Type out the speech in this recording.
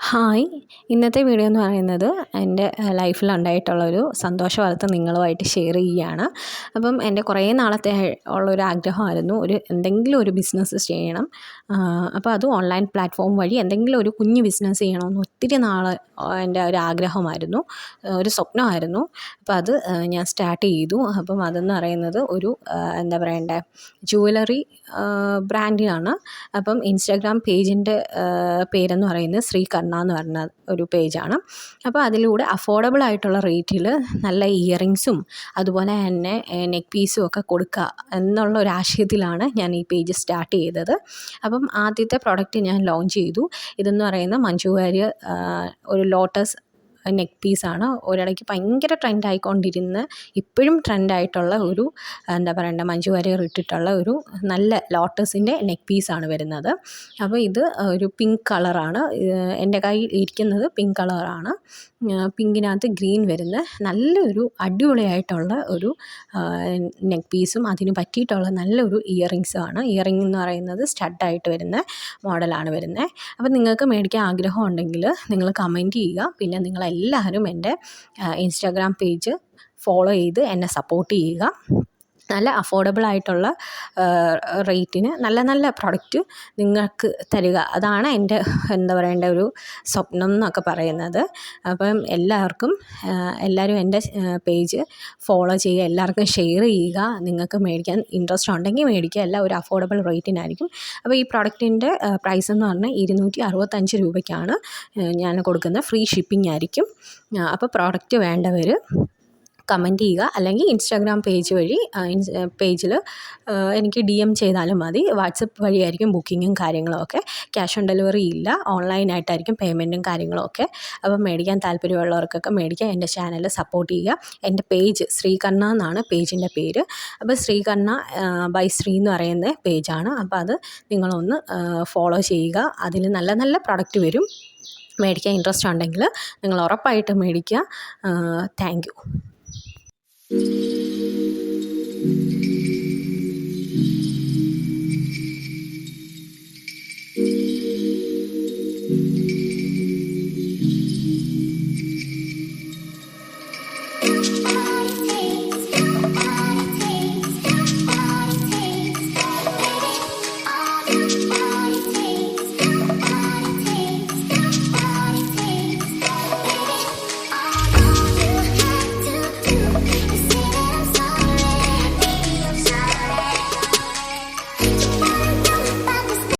Hi. ഇന്നത്തെ video എന്ന് പറയുന്നത് എൻ്റെ ലൈഫിലുണ്ടായിട്ടുള്ളൊരു സന്തോഷ വാർത്ത നിങ്ങളുമായിട്ട് ഷെയർ ചെയ്യുകയാണ്. അപ്പം എൻ്റെ കുറേ നാളത്തെ ഉള്ളൊരു ആഗ്രഹമായിരുന്നു എന്തെങ്കിലും ഒരു ബിസിനസ് ചെയ്യണം. അപ്പോൾ അത് ഓൺലൈൻ പ്ലാറ്റ്ഫോം വഴി എന്തെങ്കിലും ഒരു കുഞ്ഞ് ബിസിനസ് ചെയ്യണമെന്ന് ഒത്തിരി നാൾ എൻ്റെ ഒരു ആഗ്രഹമായിരുന്നു, ഒരു സ്വപ്നമായിരുന്നു. അപ്പോൾ അത് ഞാൻ സ്റ്റാർട്ട് ചെയ്തു. അപ്പം അതെന്ന് പറയുന്നത് എന്താ പറയണ്ടേ, ജുവലറി ബ്രാൻഡിനാണ്. അപ്പം ഇൻസ്റ്റാഗ്രാം പേജിൻ്റെ പേരെന്ന് പറയുന്നത് ശ്രീകർണ എന്ന് പറഞ്ഞ ഒരു പേജാണ്. അപ്പോൾ അതിലൂടെ അഫോർഡബിൾ ആയിട്ടുള്ള റേറ്റിൽ നല്ല ഇയറിങ്സും അതുപോലെ തന്നെ നെക്ക് പീസും ഒക്കെ കൊടുക്കുക എന്നുള്ള ഒരു ആശയത്തിലാണ് ഞാൻ ഈ പേജ് സ്റ്റാർട്ട് ചെയ്തത്. അപ്പം ആദ്യത്തെ പ്രോഡക്റ്റ് ഞാൻ ലോഞ്ച് ചെയ്തു. ഇതെന്ന് പറയുന്നത് മഞ്ജു വാര്യർ ഒരു ലോട്ടസ് നെക്ക് പീസാണ്. ഒരിടയ്ക്ക് ഭയങ്കര ട്രെൻഡായിക്കൊണ്ടിരുന്ന, ഇപ്പോഴും ട്രെൻഡായിട്ടുള്ള എന്താ പറയണ്ടേ, മഞ്ജു വാര്യർ ഇട്ടിട്ടുള്ള ഒരു നല്ല ലോട്ടസിൻ്റെ നെക്ക് പീസാണ് വരുന്നത്. അപ്പോൾ ഇത് ഒരു പിങ്ക് കളറാണ്. എൻ്റെ കയ്യിൽ ഇരിക്കുന്നത് പിങ്ക് കളറാണ്. പിങ്കിനകത്ത് ഗ്രീൻ വരുന്ന നല്ലൊരു അടിപൊളിയായിട്ടുള്ള ഒരു നെക്ക് പീസും അതിന് പറ്റിയിട്ടുള്ള നല്ലൊരു ഇയറിങ്സുമാണ്. ഇയറിംഗ് എന്ന് പറയുന്നത് സ്റ്റഡായിട്ട് വരുന്ന മോഡലാണ് വരുന്നത്. അപ്പം നിങ്ങൾക്ക് മേടിക്കാൻ ആഗ്രഹം ഉണ്ടെങ്കിൽ നിങ്ങൾ കമൻറ്റ് ചെയ്യുക. പിന്നെ നിങ്ങളെല്ലാവരും എൻ്റെ ഇൻസ്റ്റാഗ്രാം പേജ് ഫോളോ ചെയ്ത് എന്നെ സപ്പോർട്ട് ചെയ്യുക. നല്ല അഫോർഡബിൾ ആയിട്ടുള്ള റേറ്റിന് നല്ല നല്ല പ്രൊഡക്റ്റ് നിങ്ങൾക്ക് തരിക, അതാണ് എൻ്റെ എന്താ പറയേണ്ട ഒരു സ്വപ്നം എന്നൊക്കെ പറയുന്നത്. അപ്പം എല്ലാവരും എൻ്റെ പേജ് ഫോളോ ചെയ്യുക, എല്ലാവർക്കും ഷെയർ ചെയ്യുക. നിങ്ങൾക്ക് മേടിക്കാൻ ഇൻട്രസ്റ്റ് ഉണ്ടെങ്കിൽ മേടിക്കുക. എല്ലാം ഒരു അഫോർഡബിൾ റേറ്റിനായിരിക്കും. അപ്പോൾ ഈ പ്രൊഡക്റ്റിൻ്റെ പ്രൈസ് എന്ന് പറഞ്ഞാൽ 265 രൂപയ്ക്കാണ് ഞാൻ കൊടുക്കുന്നത്. ഫ്രീ ഷിപ്പിംഗ് ആയിരിക്കും. അപ്പോൾ പ്രോഡക്റ്റ് വേണ്ടവർ കമൻറ്റ് ചെയ്യുക, അല്ലെങ്കിൽ ഇൻസ്റ്റാഗ്രാം പേജ് വഴി പേജിൽ എനിക്ക് DM ചെയ്താലും മതി. വാട്സപ്പ് വഴിയായിരിക്കും ബുക്കിങ്ങും കാര്യങ്ങളുമൊക്കെ. ക്യാഷ് ഓൺ ഡെലിവറി ഇല്ല, ഓൺലൈനായിട്ടായിരിക്കും പേയ്മെൻറ്റും കാര്യങ്ങളുമൊക്കെ. അപ്പം മേടിക്കാൻ താല്പര്യമുള്ളവർക്കൊക്കെ മേടിക്കുക. എൻ്റെ ചാനൽ സപ്പോർട്ട് ചെയ്യുക. എൻ്റെ പേജ് ശ്രീകർണ എന്നാണ് പേജിൻ്റെ പേര്. അപ്പോൾ ശ്രീകർണ ബൈ ശ്രീ എന്ന് പറയുന്ന പേജാണ്. അപ്പോൾ അത് നിങ്ങളൊന്ന് ഫോളോ ചെയ്യുക. അതിൽ നല്ല നല്ല പ്രൊഡക്റ്റ് വരും. മേടിക്കാൻ ഇൻട്രസ്റ്റ് ഉണ്ടെങ്കിൽ നിങ്ങൾ ഉറപ്പായിട്ടും മേടിക്കുക. Thank you.